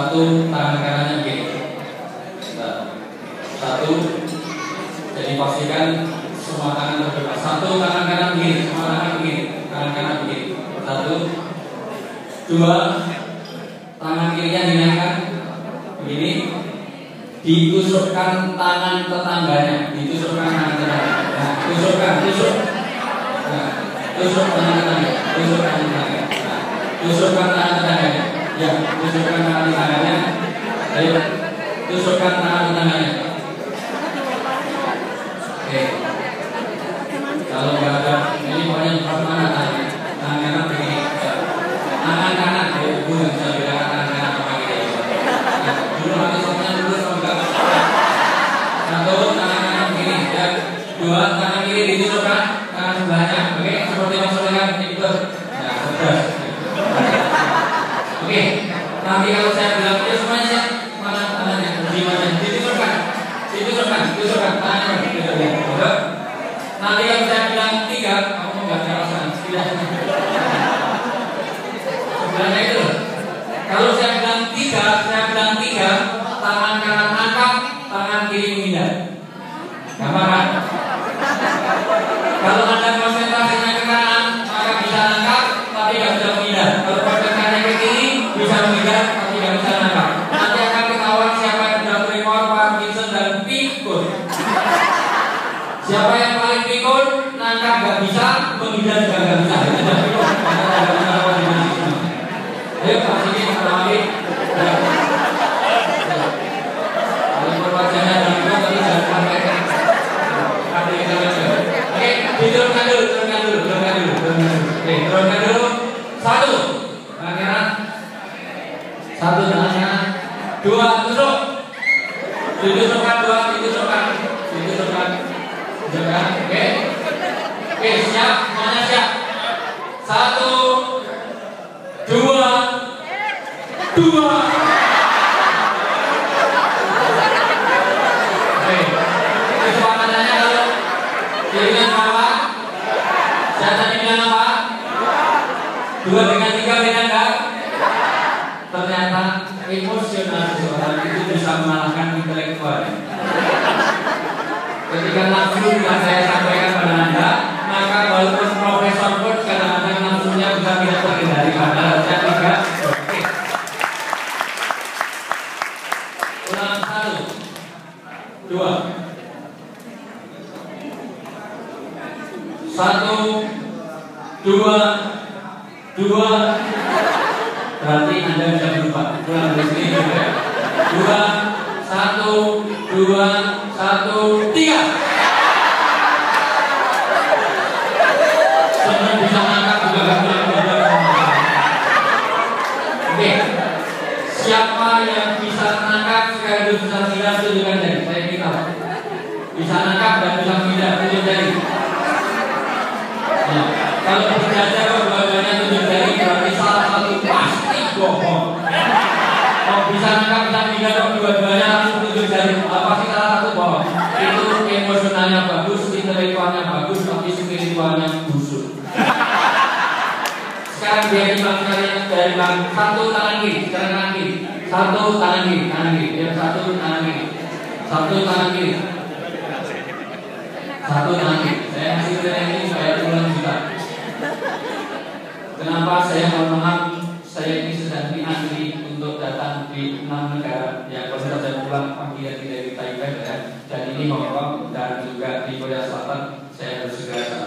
satu tangan kanannya begini. Satu. Jadi pastikan semua tangan terbuka. Satu tangan kanan begini, semua tangan begini, tangan kanan begini. Satu. Dua. Tangan kirinya dinaikkan begini. Ditusukkan tangan tetangganya, ditusukkan tangan tetangganya. Nah, tusuk. Nah, tusuk tangan tetangganya, tusuk tangan tetangganya. Nah, tusukkan tangan tetangganya. Ya, tusukkan tangan tetangganya. Ayo, tusukkan tangan tetangganya. Oke. Kalau nggak ada, ini pokoknya pas mana tangannya? Tangan kanan begini. Tangan kanan, ibu yang bisa bedakan tangan kanan sama kiri. Dulu nanti soalnya dulu enggak. Satu tangan kanan begini, ya. Dua tangan kiri ditusukkan tangan sebelahnya. Oke, seperti maksudnya ikut. Nah, cerdas. Oke, nanti kalau saya bilang ya semuanya mana tangannya, gimana? Ditusukkan tangannya. Nanti kalau saya bilang 3, kamu nggak ada perasaan. Sebenarnya itu. Kalau saya bilang 3, tangan kanan angkat, tangan kiri menghindar. Gampang kan? Kalau Anda konsentrasinya ke kanan, maka bisa angkat, tapi nggak bisa menghindar. Kalau konsentrasinya ke kiri, bisa menghindar, tapi nggak bisa angkat. Nanti akan ketahuan siapa yang sudah tremor, Parkinson, dan pikun. Siapa yang paling pikun, nangkap nggak bisa, menghindar juga nggak bisa. Ayo Pak Sini, Pak kalau wajahnya dan juga tadi jangan sampai. Oke, diturunkan dulu. Oke, turunkan dulu. 1, tangan kanan. 1 tangan kanan. 2, tusuk. Ditusukkan. Oke, siap, semuanya siap. 1, 2. Oke, kesempatannya kalau dengan apa? Saya tadi bilang apa? 2 dengan 3 beda enggak? Ternyata emosional seseorang itu bisa mengalahkan intelektual. Ketika nafsu yang saya sampaikan pada Anda, maka walaupun profesor pun kadang-kadang nafsunya bisa tidak terkendali, padahal saya tidak. Oke. Ulang 1, 2. 1, 2. Berarti Anda bisa berubah. Ulang dari sini juga. 2, 1, 2, 1, 3. Semua bisa angkat juga gak boleh. Oke. Siapa yang bisa angkat sekaligus bisa menghindar tunjukkan jari. Saya ingin tahu. Bisa angkat dan bisa menghindar tunjuk jari. Nah, kalau berjajar dua-duanya tunjuk jari berarti salah satu pasti bohong. Kalau bisa angkat bisa menghindar dua-duanya langsung tunjuk jari. Pasti salah satu bohong. Itu emosionalnya bagus, intelektualnya bagus, tapi spiritualnya busuk. Sekarang dia bilang kalian dari bang 1 tangan kiri, sekarang tangan kiri. 1 tangan kiri, yang 1 tangan kiri. 1 tangan kiri. 1 tangan kiri. Saya masih kira ini supaya pulang juga. Kenapa saya mohon maaf? Saya ini sedang diantri untuk datang di 6 negara yang kalau saya pulang pagi dari Taipei dan ini Hong Kong dan juga di Korea Selatan. Saya harus segera ke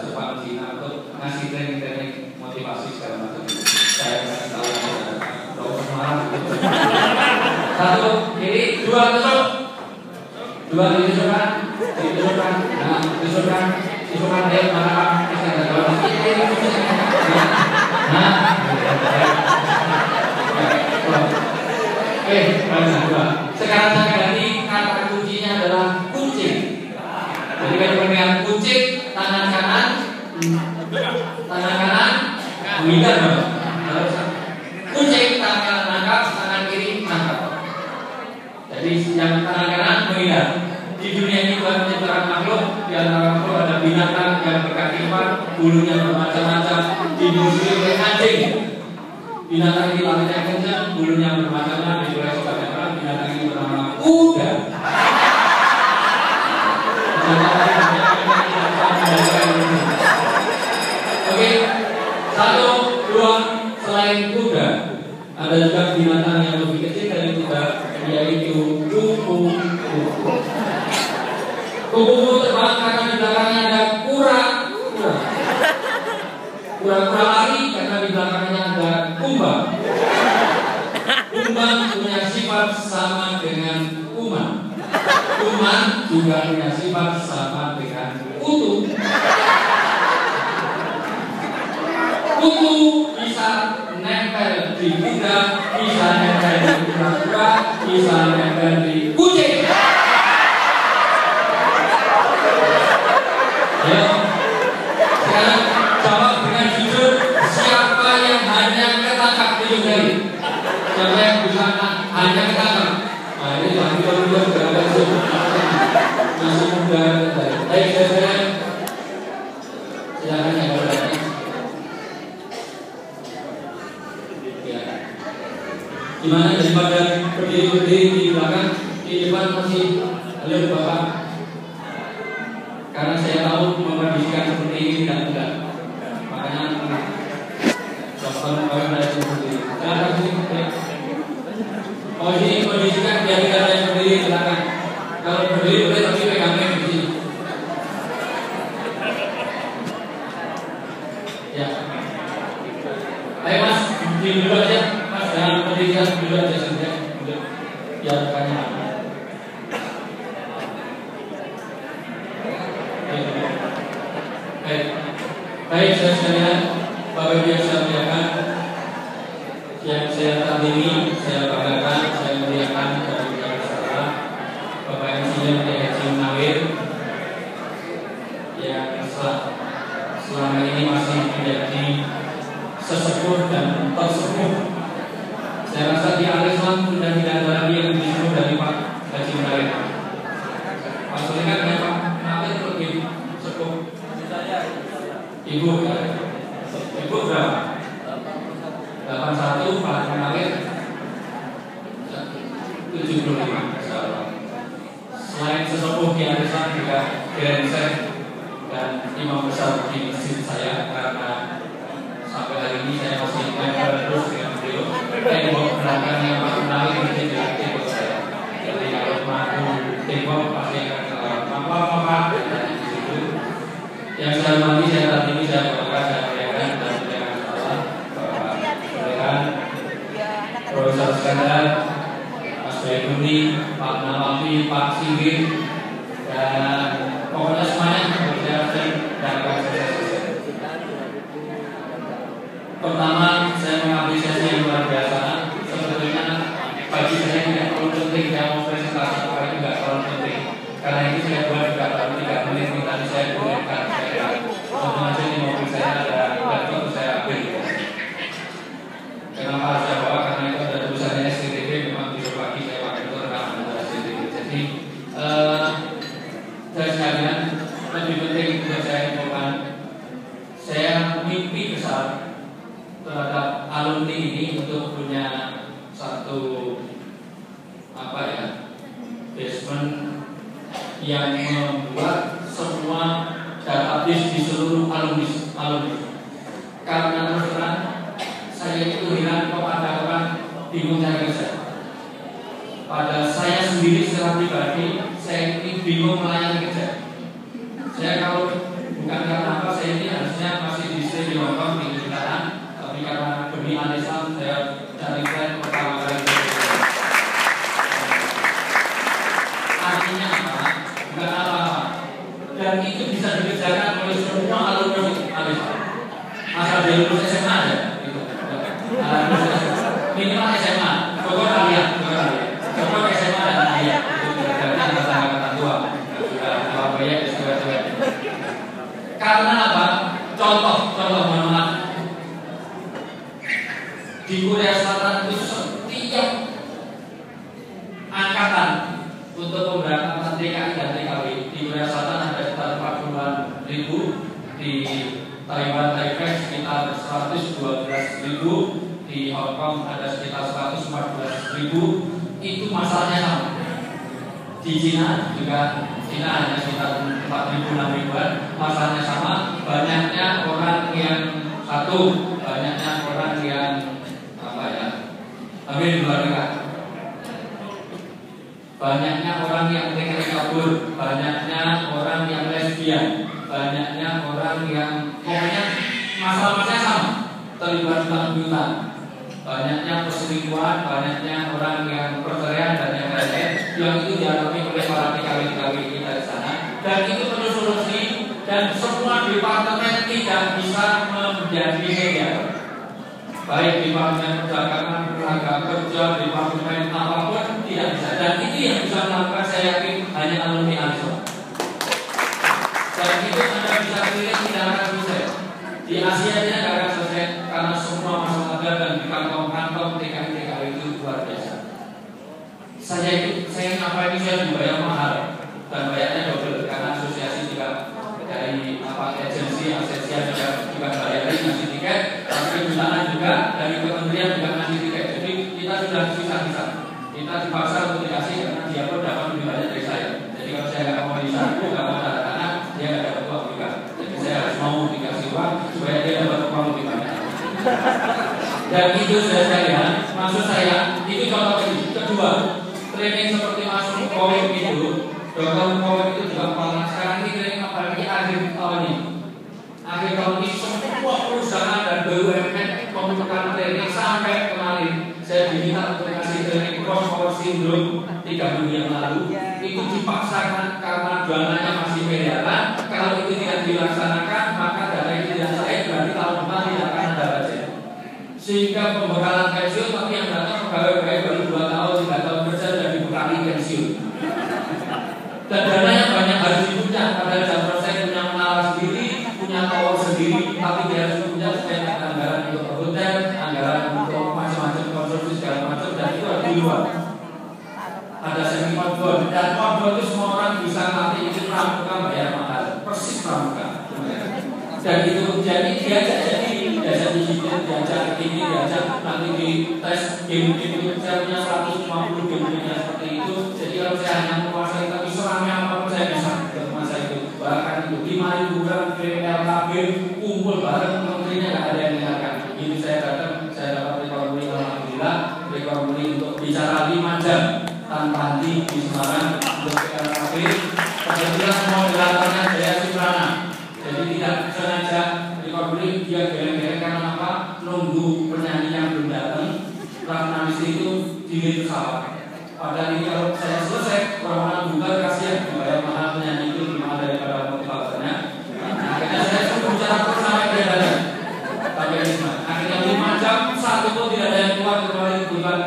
Jepang, Cina untuk ngasih training motivasi segala macam. Saya kasih tahu dokter semangat. 1 kiri, 2 tusuk. 2 ditusukkan. Nah, tusukkan deh mana bisa enggak nah. Oke, sekarang saya ganti kata kuncinya adalah kucing. Jadi kalau pemegang kucing, tangan kanan menghindar dong. Kucing tangan kanan nangkap, tangan kiri nangkap. Jadi yang tangan kanan menghindar. Di dunia ini Tuhan menciptakan makhluk, di antara makhluk ada binatang yang berkaki 4, bulunya bermacam-macam, dimusuhi oleh anjing. Binatang ini larinya kencang, bulunya bermacam-macam, diberi sebagai orang. Binatang ini bernama kuda. Oke, 1, 2, selain kuda, ada juga binatang yang lebih kecil dari kuda, yaitu kupu-kupu. Kupu-kupu terbang karena di belakangnya ada kura-kura. Kura-kura lari karena di belakangnya ada kumbang. Kumbang punya sifat sama dengan kuman. Kuman juga punya sifat sama dengan kutu. Kutu bisa nempel di kuda, bisa nempel di kura-kura, bisa nempel di kucing. Ayo, sekarang jawab dengan jujur, siapa yang hanya ketangkap tunjuk jari? Siapa yang bisa hanya ketangkap? Nah ini lagi berdua sudah ada masih muda. Baik, saya silakan yang berani. Ya. Gimana daripada berdiri di belakang, di depan masih halo Bapak? Karena saya tahu mengkondisikan seperti ini tidak mudah. Makanya dokter kami dari seperti ini. Silakan sini. Oh ini kondisikan biar tidak ada yang berdiri di belakang. Kalau berdiri boleh tapi pegangnya di sini. Ya. Ayo Mas, duduk aja. Mas jangan berdiri, duduk aja saja. Ya bukannya. Baik, saya sekalian, Bapak Ibu yang saya muliakan, yang saya tadini, saya banggakan, saya muliakan dari Bapak Saudara, Bapak Insinyur Haji Munawir, yang selama ini masih menjadi sesepuh dan tersepuh. Saya rasa di Al-Islam sudah tidak ada lagi yang lebih sepuh dari Pak Haji Munawir. Pak Sulikan dan Pak Munawir lebih sepuh. Ibu berapa? 81, Pak Munawir 75. Selain sesepuh di Al-Islam juga Grand Chef dan imam besar di masjid saya, karena sampai hari ini saya masih member terus dengan beliau. Tembok belakangnya Pak Munawir ini juga tembok saya. Jadi kalau maju tembok pasti akan kelewat. Apa yang saya hormati, saya tadi ini saya berkata saya muliakan dan jangan salah Bapak Muliakan Profesor Iskandar, Mas Baikuni, Pak Nawawi, Pak Sigit, dan pokoknya semuanya dan Pak Sesi. Pertama, saya mengapresiasi yang luar biasa. Sebetulnya bagi saya tidak terlalu penting yang mau presentasi apa itu tidak terlalu penting. Karena itu saya buat juga baru 3 menit tadi saya gunakan. Tentu saja di mobil saya ada laptop saya ambil. Kenapa saya bawa? Karena itu ada tulisannya SCTV, memang besok pagi saya pakai itu rekaman dari SCTV. Jadi dari sekalian lebih penting untuk saya infokan, saya mimpi besar terhadap alumni ini untuk punya satu basement yang membuat semua database di seluruh alumni. Karena terus terang saya itu hilang kepada orang bingung cari kerja. Pada saya sendiri secara pribadi, saya ini bingung melayani kerja. Saya kalau bukan karena apa, saya ini harusnya masih di stay di Hongkong di Kejutaan, tapi karena demi Al-Islam saya cari plan pertama kali. Artinya apa? Bukan apa-apa. Dan itu bisa dikerjakan oleh semua alumni Al-Islam. Asal dia lulus SMA aja, gitu. Minimal SMA. Pokok kalian. Pokok SMA dan kalian. Itu dikerjakan atas angkatan tua. Sudah banyak istilah-istilah. Karena apa? Contoh mohon maaf. Di Korea Selatan itu setiap angkatan untuk pemberangkatan TKI dan TKW di Korea Selatan ada sekitar 40-an ribu, di Taiwan Taipei sekitar 112.000, di di Hong Kong ada sekitar 114.000, itu masalahnya sama. Di Cina juga, Cina hanya sekitar 4.000-6.000-an, masalahnya sama. Banyaknya orang yang banyaknya orang yang hamil di luar nikah, banyaknya orang yang TKI kabur, banyaknya orang yang lesbian, banyaknya orang yang pokoknya masalah-masalahnya sama, terlibat utang-piutang, banyaknya perselingkuhan, banyaknya orang yang perceraian dan yang lain-lain yang itu dialami oleh para TKI kita di sana. Dan itu perlu solusi, dan semua departemen tidak bisa menjadi mediator. Baik departemen perdagangan, tenaga kerja, departemen apapun tidak bisa. Dan itu yang bisa melakukan, saya yakin, hanya alumni Ansor. Dan itu Anda bisa keliling tidak akan selesai. Di Asia ini tidak akan selesai karena semua masalah ada dan di kantong-kantong TKI itu luar biasa. Saya ngapain ini saya dibayar mahal dan bayarnya double karena asosiasi juga dari agensi juga bayarin ngasih tiket, tapi perusahaan juga dari kementerian juga ngasih tiket. Jadi kita sudah susah-susah. Kita dipaksa untuk dikasih karena dia pun dapat lebih banyak dari saya. Jadi kalau saya nggak mau bisa, nggak mau tanda tangan, dia nggak dapat uang juga. Jadi saya harus mau dikasih uang supaya dia dapat uang lebih banyak. Dan itu sudah saya lihat. Maksud saya itu contoh kedua. Training seperti masuk COVID itu, dokter COVID itu juga paling sekarang ini training apalagi akhir tahun ini. Akhir tahun ini semua perusahaan dan BUMN membutuhkan training. Sampai kemarin saya diminta untuk kasih training cross power syndrome 3 minggu yang lalu. Itu dipaksakan karena dananya masih miliaran. Kalau itu tidak dilaksanakan, maka dana itu tidak cair, berarti tahun depan tidak akan ada budget. Sehingga pembekalan pensiun, tapi yang datang pegawai-pegawai baru 2 tahun, 3 tahun kerja dan dibekali pensiun. Dan dananya banyak harus dipuncak. Padahal Jamron saya punya menara sendiri, punya tower sendiri, tapi dia harus dipuncak supaya ada anggaran untuk hotel, anggaran untuk macam-macam konstruksi segala macam, dan itu ada di luar. Ada semi outbound, dan outbound itu semua orang bisa nanti itu pramuka bayar mahal, persis pramuka. Dan itu jadi diajak diajak ini, diajak nanti di tes game-game. Saya punya 150 game-nya seperti itu. Jadi kalau saya hanya menguasai tapi seramnya apapun saya bisa untuk masa itu. Bahkan itu 5.000 orang PLKB kumpul bareng, menterinya nggak ada yang dengarkan. Ini saya datang, saya dapat rekor muri, alhamdulillah, rekor muri untuk bicara 5 jam tanpa henti di Semarang untuk PLKB. Kebetulan semua dilatarnya Jaya Suprana. Jadi tidak sengaja rekor muri dia geleng-geleng karena apa? Nunggu penyanyi yang belum datang. Karena itu dingin pesawat. Padahal ini kalau saya selesai, orang-orang buka kasihan membayar mahal penyanyi itu lebih mahal daripada motivatornya. Akhirnya saya suruh bicara terus sampai dia datang. Tapi akhirnya 5 jam, satu pun tidak ada yang keluar kecuali bukan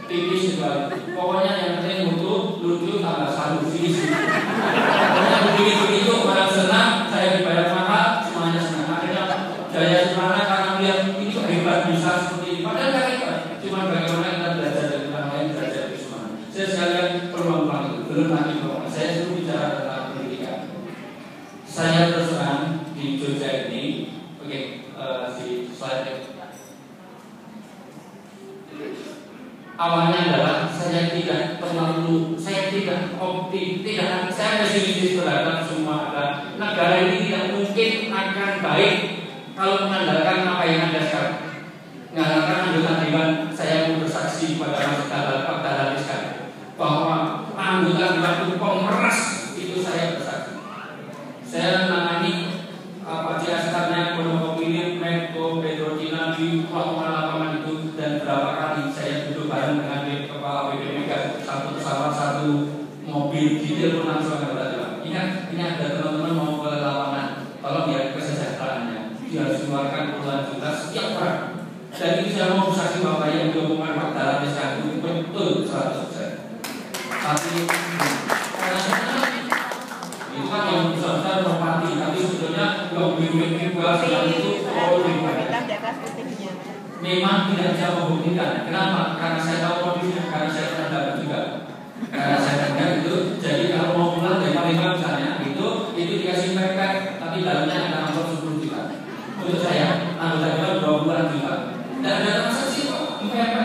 tipis juga. Pokoknya yang penting lucu tambah satu visi. Pokoknya begitu orang senang, saya dibayar mahal, semuanya senang. Akhirnya Jaya Suprana karena melihat ini kok hebat bisa seperti ini. Padahal kan hebat, cuma bagaimana kita belajar dari orang lain, belajar dari semua. Saya sekalian peluang-peluang itu belum lagi bahwa saya sudah bicara tentang pendidikan. Saya terus terang di Jogja ini, oke, di slide awalnya adalah saya tidak saya pesimis terhadap semua negara ini tidak mungkin akan baik kalau mengandalkan apa yang ada sekarang. Mengandalkan anggota dewan, saya mau bersaksi pada Pak Dahlan sekarang bahwa anggota dewan itu pemeras, itu saya bersaksi. Saya menangani askarnya Monopilin, Medco, Petrochina di lapangan itu, dan berapa kali saya duduk bareng dengan kepala BPMK, satu pesawat, satu mobil, detail pun langsung anggota dewan. Ini ada teman-teman mau ke lapangan, tolong ya kesejahteraannya, dia harus mengeluarkan puluhan juta setiap orang. Dan ini saya mau bersaksi bahwa yang diomongkan Pak Dahlan sekarang itu betul 100%. Tapi itu kan yang besar-besar merpati, tapi sebetulnya yang bimbing itu memang tidak bisa membuktikan. Kenapa? Karena